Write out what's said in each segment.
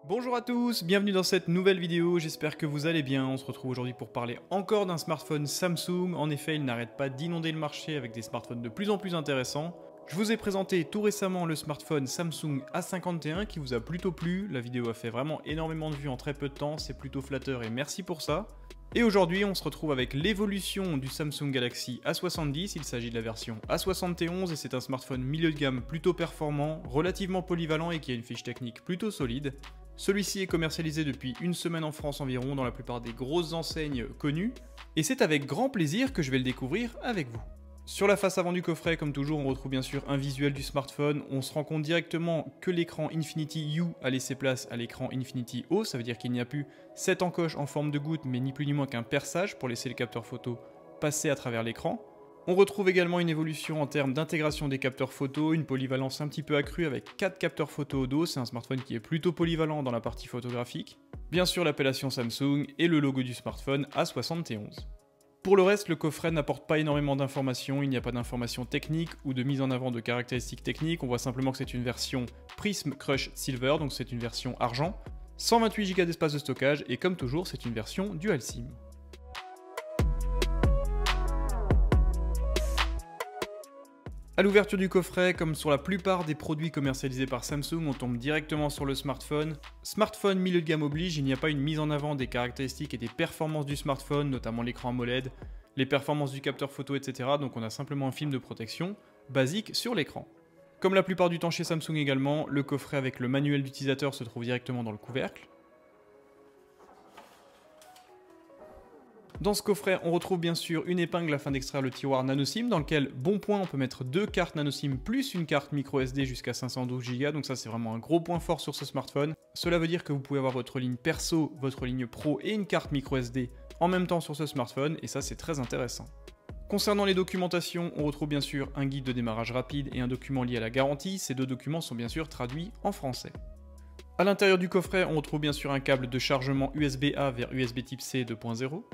Bonjour à tous, bienvenue dans cette nouvelle vidéo, j'espère que vous allez bien. On se retrouve aujourd'hui pour parler encore d'un smartphone Samsung. En effet, il n'arrête pas d'inonder le marché avec des smartphones de plus en plus intéressants. Je vous ai présenté tout récemment le smartphone Samsung A51 qui vous a plutôt plu. La vidéo a fait vraiment énormément de vues en très peu de temps, c'est plutôt flatteur et merci pour ça. Et aujourd'hui, on se retrouve avec l'évolution du Samsung Galaxy A70. Il s'agit de la version A71 et c'est un smartphone milieu de gamme plutôt performant, relativement polyvalent et qui a une fiche technique plutôt solide. Celui-ci est commercialisé depuis une semaine en France environ dans la plupart des grosses enseignes connues, et c'est avec grand plaisir que je vais le découvrir avec vous. Sur la face avant du coffret, comme toujours, on retrouve bien sûr un visuel du smartphone. On se rend compte directement que l'écran Infinity U a laissé place à l'écran Infinity O, ça veut dire qu'il n'y a plus cette encoche en forme de goutte, mais ni plus ni moins qu'un perçage pour laisser le capteur photo passer à travers l'écran. On retrouve également une évolution en termes d'intégration des capteurs photo, une polyvalence un petit peu accrue avec 4 capteurs photo au dos, c'est un smartphone qui est plutôt polyvalent dans la partie photographique. Bien sûr l'appellation Samsung et le logo du smartphone A71. Pour le reste, le coffret n'apporte pas énormément d'informations, il n'y a pas d'informations techniques ou de mise en avant de caractéristiques techniques, on voit simplement que c'est une version Prism Crush Silver, donc c'est une version argent, 128 Go d'espace de stockage et comme toujours c'est une version Dual SIM. A l'ouverture du coffret, comme sur la plupart des produits commercialisés par Samsung, on tombe directement sur le smartphone. Smartphone milieu de gamme oblige, il n'y a pas une mise en avant des caractéristiques et des performances du smartphone, notamment l'écran AMOLED, les performances du capteur photo, etc. Donc on a simplement un film de protection basique sur l'écran. Comme la plupart du temps chez Samsung également, le coffret avec le manuel d'utilisateur se trouve directement dans le couvercle. Dans ce coffret, on retrouve bien sûr une épingle afin d'extraire le tiroir nano SIM dans lequel, bon point, on peut mettre 2 cartes nano SIM plus une carte micro SD jusqu'à 512 Go, donc ça c'est vraiment un gros point fort sur ce smartphone. Cela veut dire que vous pouvez avoir votre ligne perso, votre ligne pro et une carte micro SD en même temps sur ce smartphone, et ça c'est très intéressant. Concernant les documentations, on retrouve bien sûr un guide de démarrage rapide et un document lié à la garantie, ces deux documents sont bien sûr traduits en français. A l'intérieur du coffret, on retrouve bien sûr un câble de chargement USB-A vers USB Type C 2.0.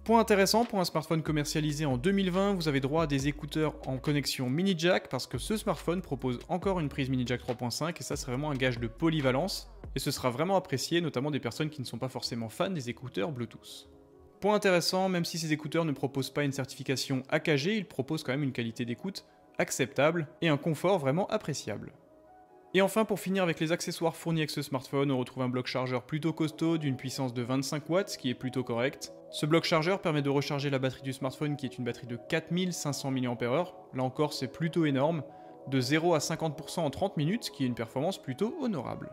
Point intéressant, pour un smartphone commercialisé en 2020, vous avez droit à des écouteurs en connexion mini jack parce que ce smartphone propose encore une prise mini jack 3.5 et ça c'est vraiment un gage de polyvalence et ce sera vraiment apprécié, notamment des personnes qui ne sont pas forcément fans des écouteurs Bluetooth. Point intéressant, même si ces écouteurs ne proposent pas une certification AKG, ils proposent quand même une qualité d'écoute acceptable et un confort vraiment appréciable. Et enfin, pour finir avec les accessoires fournis avec ce smartphone, on retrouve un bloc chargeur plutôt costaud d'une puissance de 25 watts, ce qui est plutôt correct. Ce bloc chargeur permet de recharger la batterie du smartphone qui est une batterie de 4500 mAh, là encore c'est plutôt énorme, de 0 à 50% en 30 minutes, ce qui est une performance plutôt honorable.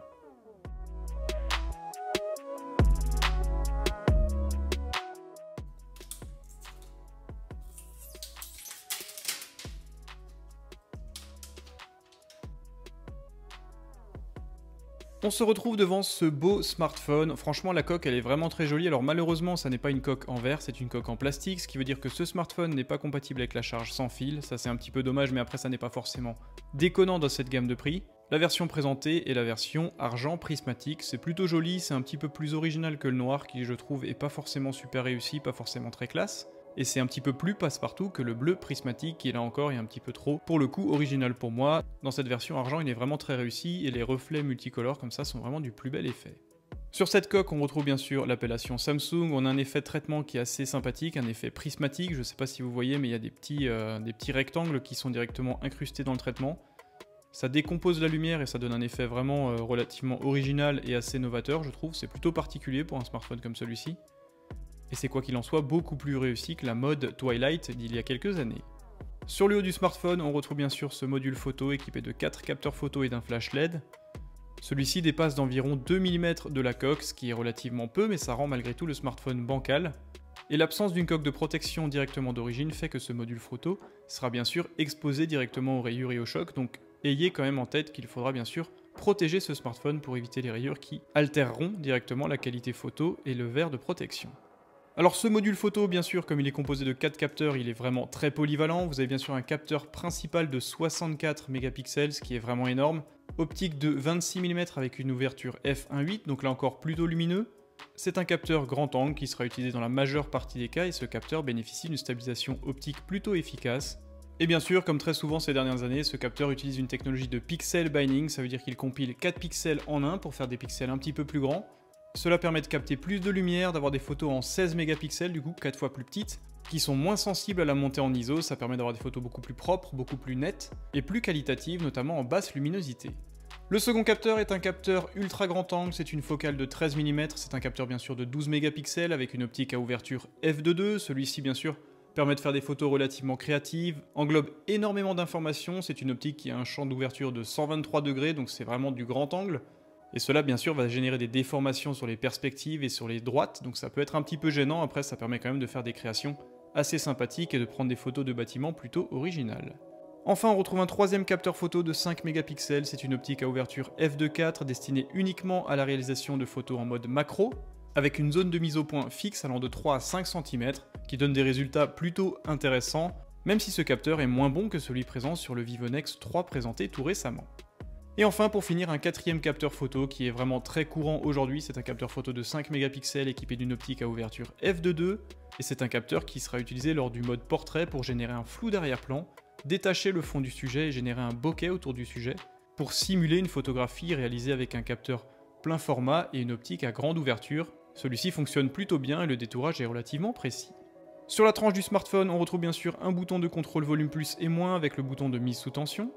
On se retrouve devant ce beau smartphone, franchement la coque elle est vraiment très jolie, alors malheureusement ça n'est pas une coque en verre, c'est une coque en plastique, ce qui veut dire que ce smartphone n'est pas compatible avec la charge sans fil, ça c'est un petit peu dommage mais après ça n'est pas forcément déconnant dans cette gamme de prix. La version présentée est la version argent prismatique, c'est plutôt joli, c'est un petit peu plus original que le noir qui je trouve est pas forcément super réussi, pas forcément très classe. Et c'est un petit peu plus passe-partout que le bleu prismatique qui là encore est un petit peu trop, pour le coup, original pour moi. Dans cette version argent, il est vraiment très réussi et les reflets multicolores comme ça sont vraiment du plus bel effet. Sur cette coque, on retrouve bien sûr l'appellation Samsung, on a un effet de traitement qui est assez sympathique, un effet prismatique, je sais pas si vous voyez mais il y a des petits rectangles qui sont directement incrustés dans le traitement. Ça décompose la lumière et ça donne un effet vraiment relativement original et assez novateur je trouve, c'est plutôt particulier pour un smartphone comme celui-ci. Et c'est quoi qu'il en soit beaucoup plus réussi que la mode Twilight d'il y a quelques années. Sur le haut du smartphone, on retrouve bien sûr ce module photo équipé de 4 capteurs photo et d'un flash LED. Celui-ci dépasse d'environ 2 mm de la coque, ce qui est relativement peu, mais ça rend malgré tout le smartphone bancal. Et l'absence d'une coque de protection directement d'origine fait que ce module photo sera bien sûr exposé directement aux rayures et aux chocs, donc ayez quand même en tête qu'il faudra bien sûr protéger ce smartphone pour éviter les rayures qui altéreront directement la qualité photo et le verre de protection. Alors ce module photo, bien sûr, comme il est composé de 4 capteurs, il est vraiment très polyvalent. Vous avez bien sûr un capteur principal de 64 mégapixels, ce qui est vraiment énorme. Optique de 26 mm avec une ouverture f1.8, donc là encore plutôt lumineux. C'est un capteur grand angle qui sera utilisé dans la majeure partie des cas et ce capteur bénéficie d'une stabilisation optique plutôt efficace. Et bien sûr, comme très souvent ces dernières années, ce capteur utilise une technologie de pixel binding, ça veut dire qu'il compile 4 pixels en un pour faire des pixels un petit peu plus grands. Cela permet de capter plus de lumière, d'avoir des photos en 16 mégapixels, du coup 4 fois plus petites, qui sont moins sensibles à la montée en ISO, ça permet d'avoir des photos beaucoup plus propres, beaucoup plus nettes, et plus qualitatives, notamment en basse luminosité. Le second capteur est un capteur ultra grand angle, c'est une focale de 13 mm, c'est un capteur bien sûr de 12 mégapixels avec une optique à ouverture f2.2, celui-ci bien sûr permet de faire des photos relativement créatives, englobe énormément d'informations, c'est une optique qui a un champ d'ouverture de 123 degrés, donc c'est vraiment du grand angle, et cela bien sûr va générer des déformations sur les perspectives et sur les droites, donc ça peut être un petit peu gênant, après ça permet quand même de faire des créations assez sympathiques et de prendre des photos de bâtiments plutôt originales. Enfin, on retrouve un troisième capteur photo de 5 mégapixels, c'est une optique à ouverture f2.4 destinée uniquement à la réalisation de photos en mode macro, avec une zone de mise au point fixe allant de 3 à 5 cm, qui donne des résultats plutôt intéressants, même si ce capteur est moins bon que celui présent sur le Vivonex 3 présenté tout récemment. Et enfin, pour finir, un quatrième capteur photo qui est vraiment très courant aujourd'hui, c'est un capteur photo de 5 mégapixels équipé d'une optique à ouverture f2.2, et c'est un capteur qui sera utilisé lors du mode portrait pour générer un flou d'arrière-plan, détacher le fond du sujet et générer un bokeh autour du sujet pour simuler une photographie réalisée avec un capteur plein format et une optique à grande ouverture. Celui-ci fonctionne plutôt bien et le détourage est relativement précis. Sur la tranche du smartphone, on retrouve bien sûr un bouton de contrôle volume plus et moins avec le bouton de mise sous tension.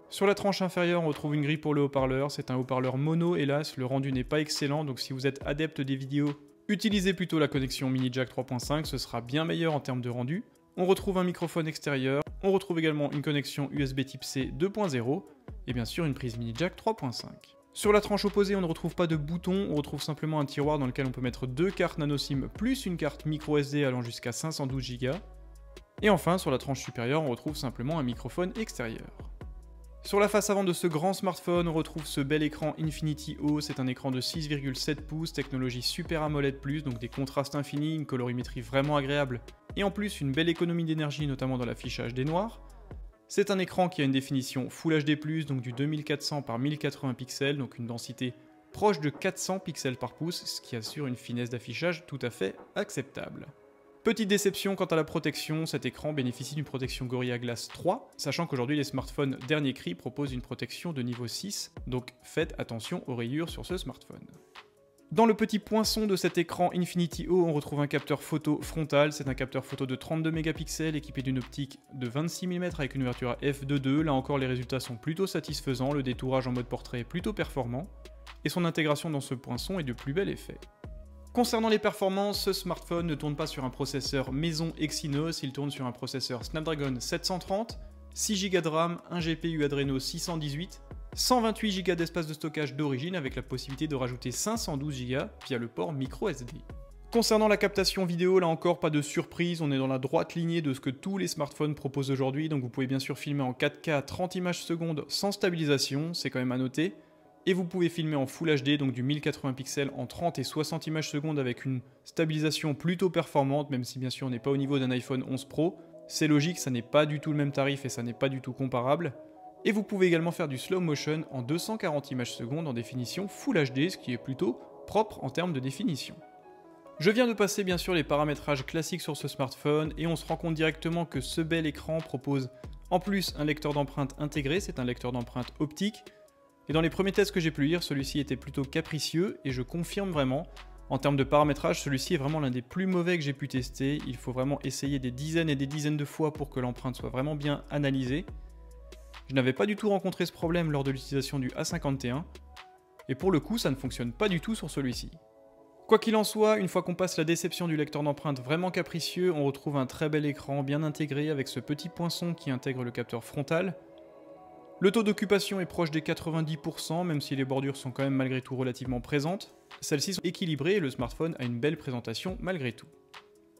Sur la tranche inférieure, on retrouve une grille pour le haut-parleur, c'est un haut-parleur mono, hélas, le rendu n'est pas excellent, donc si vous êtes adepte des vidéos, utilisez plutôt la connexion mini jack 3.5, ce sera bien meilleur en termes de rendu. On retrouve un microphone extérieur, on retrouve également une connexion USB type C 2.0 et bien sûr une prise mini jack 3.5. Sur la tranche opposée, on ne retrouve pas de bouton, on retrouve simplement un tiroir dans lequel on peut mettre 2 cartes nano SIM plus une carte micro SD allant jusqu'à 512 Go. Et enfin, sur la tranche supérieure, on retrouve simplement un microphone extérieur. Sur la face avant de ce grand smartphone, on retrouve ce bel écran Infinity O, c'est un écran de 6,7 pouces, technologie Super AMOLED+, donc des contrastes infinis, une colorimétrie vraiment agréable, et en plus une belle économie d'énergie, notamment dans l'affichage des noirs. C'est un écran qui a une définition Full HD+, donc du 2400 par 1080 pixels, donc une densité proche de 400 pixels par pouce, ce qui assure une finesse d'affichage tout à fait acceptable. Petite déception quant à la protection, cet écran bénéficie d'une protection Gorilla Glass 3, sachant qu'aujourd'hui les smartphones dernier cri proposent une protection de niveau 6, donc faites attention aux rayures sur ce smartphone. Dans le petit poinçon de cet écran Infinity O, on retrouve un capteur photo frontal, c'est un capteur photo de 32 mégapixels équipé d'une optique de 26 mm avec une ouverture à f2.2, là encore les résultats sont plutôt satisfaisants, le détourage en mode portrait est plutôt performant, et son intégration dans ce poinçon est de plus bel effet. Concernant les performances, ce smartphone ne tourne pas sur un processeur maison Exynos, il tourne sur un processeur Snapdragon 730, 6 Go de RAM, un GPU Adreno 618, 128 Go d'espace de stockage d'origine avec la possibilité de rajouter 512 Go via le port micro SD. Concernant la captation vidéo, là encore pas de surprise, on est dans la droite lignée de ce que tous les smartphones proposent aujourd'hui, donc vous pouvez bien sûr filmer en 4K à 30 images secondes sans stabilisation, c'est quand même à noter. Et vous pouvez filmer en Full HD, donc du 1080 pixels en 30 et 60 images secondes avec une stabilisation plutôt performante, même si bien sûr on n'est pas au niveau d'un iPhone 11 Pro. C'est logique, ça n'est pas du tout le même tarif et ça n'est pas du tout comparable. Et vous pouvez également faire du slow motion en 240 images secondes en définition Full HD, ce qui est plutôt propre en termes de définition. Je viens de passer bien sûr les paramétrages classiques sur ce smartphone et on se rend compte directement que ce bel écran propose en plus un lecteur d'empreintes intégré, c'est un lecteur d'empreintes optique. Et dans les premiers tests que j'ai pu lire, celui-ci était plutôt capricieux, et je confirme vraiment, en termes de paramétrage, celui-ci est vraiment l'un des plus mauvais que j'ai pu tester, il faut vraiment essayer des dizaines et des dizaines de fois pour que l'empreinte soit vraiment bien analysée. Je n'avais pas du tout rencontré ce problème lors de l'utilisation du A51, et pour le coup ça ne fonctionne pas du tout sur celui-ci. Quoi qu'il en soit, une fois qu'on passe la déception du lecteur d'empreintes vraiment capricieux, on retrouve un très bel écran bien intégré avec ce petit poinçon qui intègre le capteur frontal. Le taux d'occupation est proche des 90%, même si les bordures sont quand même malgré tout relativement présentes. Celles-ci sont équilibrées et le smartphone a une belle présentation malgré tout.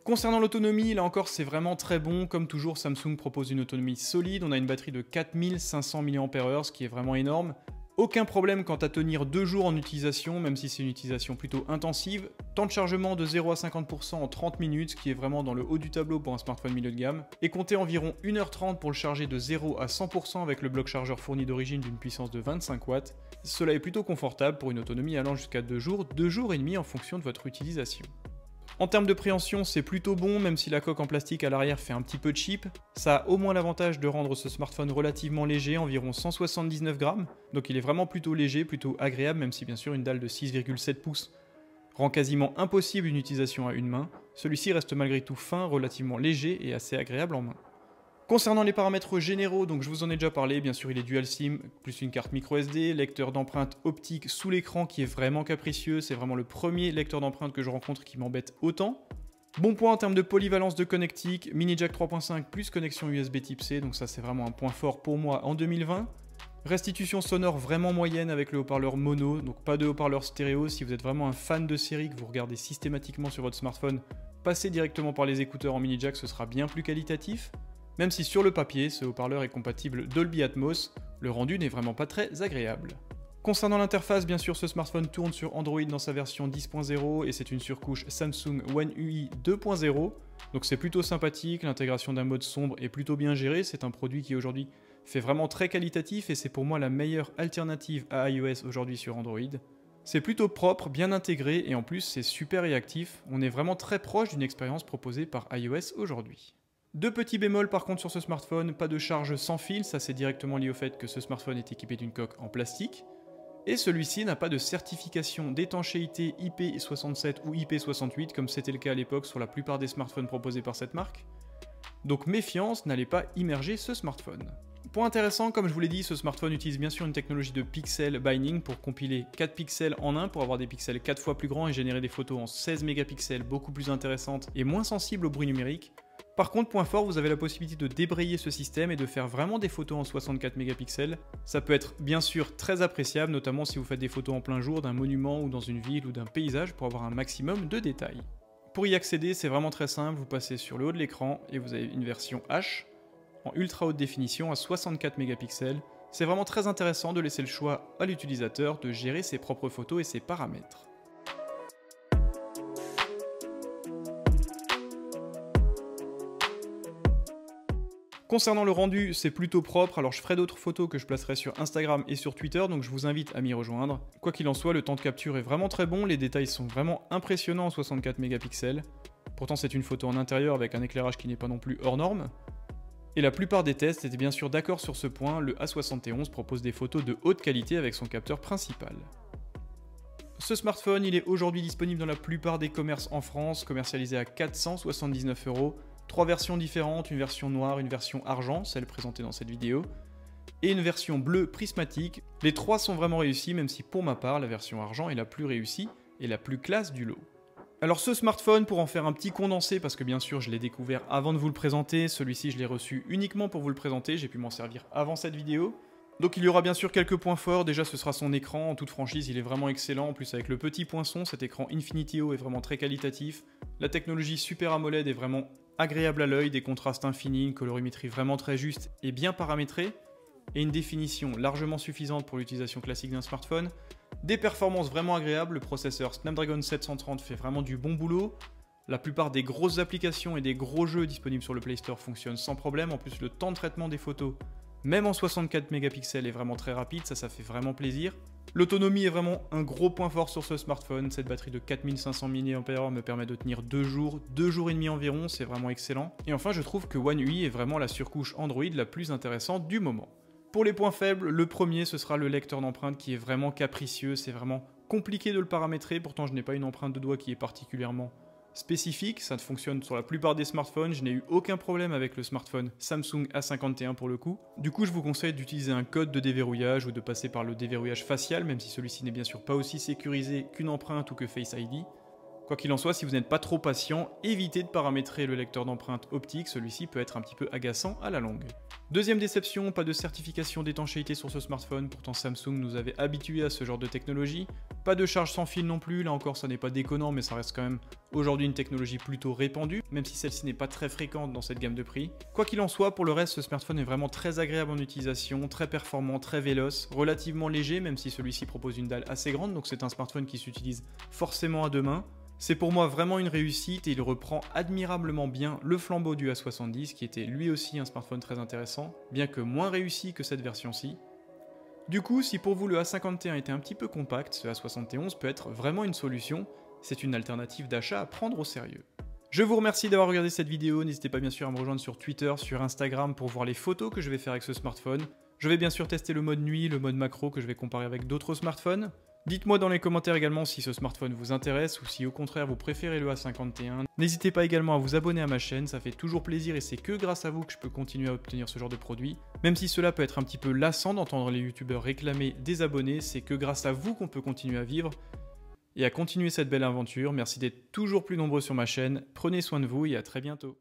Concernant l'autonomie, là encore c'est vraiment très bon, comme toujours Samsung propose une autonomie solide, on a une batterie de 4500 mAh, ce qui est vraiment énorme. Aucun problème quant à tenir 2 jours en utilisation, même si c'est une utilisation plutôt intensive. Temps de chargement de 0 à 50% en 30 minutes, ce qui est vraiment dans le haut du tableau pour un smartphone milieu de gamme. Et comptez environ 1h30 pour le charger de 0 à 100% avec le bloc chargeur fourni d'origine d'une puissance de 25 watts. Cela est plutôt confortable pour une autonomie allant jusqu'à 2 jours et demi en fonction de votre utilisation. En termes de préhension, c'est plutôt bon, même si la coque en plastique à l'arrière fait un petit peu cheap. Ça a au moins l'avantage de rendre ce smartphone relativement léger, environ 179 grammes. Donc il est vraiment plutôt léger, plutôt agréable, même si bien sûr une dalle de 6,7 pouces rend quasiment impossible une utilisation à une main. Celui-ci reste malgré tout fin, relativement léger et assez agréable en main. Concernant les paramètres généraux, donc je vous en ai déjà parlé, bien sûr il est dual SIM, plus une carte micro SD, lecteur d'empreintes optique sous l'écran qui est vraiment capricieux, c'est vraiment le premier lecteur d'empreintes que je rencontre qui m'embête autant. Bon point en termes de polyvalence de connectique, mini jack 3.5 plus connexion USB type C, donc ça c'est vraiment un point fort pour moi en 2020. Restitution sonore vraiment moyenne avec le haut-parleur mono, donc pas de haut-parleur stéréo. Si vous êtes vraiment un fan de série que vous regardez systématiquement sur votre smartphone, passez directement par les écouteurs en mini jack, ce sera bien plus qualitatif. Même si sur le papier, ce haut-parleur est compatible Dolby Atmos, le rendu n'est vraiment pas très agréable. Concernant l'interface, bien sûr, ce smartphone tourne sur Android dans sa version 10.0 et c'est une surcouche Samsung One UI 2.0. Donc c'est plutôt sympathique, l'intégration d'un mode sombre est plutôt bien gérée, c'est un produit qui aujourd'hui fait vraiment très qualitatif et c'est pour moi la meilleure alternative à iOS aujourd'hui sur Android. C'est plutôt propre, bien intégré et en plus c'est super réactif, on est vraiment très proche d'une expérience proposée par iOS aujourd'hui. Deux petits bémols par contre sur ce smartphone, pas de charge sans fil, ça c'est directement lié au fait que ce smartphone est équipé d'une coque en plastique. Et celui-ci n'a pas de certification d'étanchéité IP67 ou IP68 comme c'était le cas à l'époque sur la plupart des smartphones proposés par cette marque. Donc méfiance, n'allez pas immerger ce smartphone. Point intéressant, comme je vous l'ai dit, ce smartphone utilise bien sûr une technologie de pixel binding pour compiler 4 pixels en un pour avoir des pixels 4 fois plus grands et générer des photos en 16 mégapixels beaucoup plus intéressantes et moins sensibles au bruit numérique. Par contre, point fort, vous avez la possibilité de débrayer ce système et de faire vraiment des photos en 64 mégapixels. Ça peut être bien sûr très appréciable, notamment si vous faites des photos en plein jour d'un monument ou dans une ville ou d'un paysage pour avoir un maximum de détails. Pour y accéder, c'est vraiment très simple, vous passez sur le haut de l'écran et vous avez une version H en ultra haute définition à 64 mégapixels. C'est vraiment très intéressant de laisser le choix à l'utilisateur de gérer ses propres photos et ses paramètres. Concernant le rendu, c'est plutôt propre, alors je ferai d'autres photos que je placerai sur Instagram et sur Twitter, donc je vous invite à m'y rejoindre. Quoi qu'il en soit, le temps de capture est vraiment très bon, les détails sont vraiment impressionnants en 64 mégapixels. Pourtant c'est une photo en intérieur avec un éclairage qui n'est pas non plus hors norme. Et la plupart des tests étaient bien sûr d'accord sur ce point, le A71 propose des photos de haute qualité avec son capteur principal. Ce smartphone, il est aujourd'hui disponible dans la plupart des commerces en France, commercialisé à 479 €. 3 versions différentes, une version noire, une version argent, celle présentée dans cette vidéo, et une version bleue prismatique. Les trois sont vraiment réussis, même si pour ma part, la version argent est la plus réussie et la plus classe du lot. Alors ce smartphone, pour en faire un petit condensé, parce que bien sûr je l'ai découvert avant de vous le présenter, celui-ci je l'ai reçu uniquement pour vous le présenter, j'ai pu m'en servir avant cette vidéo. Donc il y aura bien sûr quelques points forts, déjà ce sera son écran, en toute franchise il est vraiment excellent, en plus avec le petit poinçon, cet écran Infinity O est vraiment très qualitatif. La technologie Super AMOLED est vraiment agréable à l'œil, des contrastes infinis, une colorimétrie vraiment très juste et bien paramétrée, et une définition largement suffisante pour l'utilisation classique d'un smartphone. Des performances vraiment agréables, le processeur Snapdragon 730 fait vraiment du bon boulot. La plupart des grosses applications et des gros jeux disponibles sur le Play Store fonctionnent sans problème, en plus le temps de traitement des photos, même en 64 mégapixels, est vraiment très rapide, ça fait vraiment plaisir. L'autonomie est vraiment un gros point fort sur ce smartphone, cette batterie de 4500 mAh me permet de tenir 2 jours et demi environ, c'est vraiment excellent. Et enfin je trouve que One UI est vraiment la surcouche Android la plus intéressante du moment. Pour les points faibles, le premier ce sera le lecteur d'empreintes qui est vraiment capricieux, c'est vraiment compliqué de le paramétrer, pourtant je n'ai pas une empreinte de doigt qui est particulièrement spécifique, ça fonctionne sur la plupart des smartphones, je n'ai eu aucun problème avec le smartphone Samsung A51 pour le coup. Du coup je vous conseille d'utiliser un code de déverrouillage ou de passer par le déverrouillage facial, même si celui-ci n'est bien sûr pas aussi sécurisé qu'une empreinte ou que Face ID. Quoi qu'il en soit, si vous n'êtes pas trop patient, évitez de paramétrer le lecteur d'empreintes optique, celui-ci peut être un petit peu agaçant à la longue. Deuxième déception, pas de certification d'étanchéité sur ce smartphone, pourtant Samsung nous avait habitués à ce genre de technologie. Pas de charge sans fil non plus, là encore ça n'est pas déconnant mais ça reste quand même aujourd'hui une technologie plutôt répandue, même si celle-ci n'est pas très fréquente dans cette gamme de prix. Quoi qu'il en soit, pour le reste ce smartphone est vraiment très agréable en utilisation, très performant, très véloce, relativement léger même si celui-ci propose une dalle assez grande, donc c'est un smartphone qui s'utilise forcément à deux mains. C'est pour moi vraiment une réussite et il reprend admirablement bien le flambeau du A70 qui était lui aussi un smartphone très intéressant, bien que moins réussi que cette version-ci. Du coup, si pour vous le A51 était un petit peu compact, ce A71 peut être vraiment une solution, c'est une alternative d'achat à prendre au sérieux. Je vous remercie d'avoir regardé cette vidéo, n'hésitez pas bien sûr à me rejoindre sur Twitter, sur Instagram pour voir les photos que je vais faire avec ce smartphone. Je vais bien sûr tester le mode nuit, le mode macro que je vais comparer avec d'autres smartphones. Dites-moi dans les commentaires également si ce smartphone vous intéresse ou si au contraire vous préférez le A51. N'hésitez pas également à vous abonner à ma chaîne, ça fait toujours plaisir et c'est que grâce à vous que je peux continuer à obtenir ce genre de produit. Même si cela peut être un petit peu lassant d'entendre les youtubeurs réclamer des abonnés, c'est que grâce à vous qu'on peut continuer à vivre et à continuer cette belle aventure. Merci d'être toujours plus nombreux sur ma chaîne, prenez soin de vous et à très bientôt.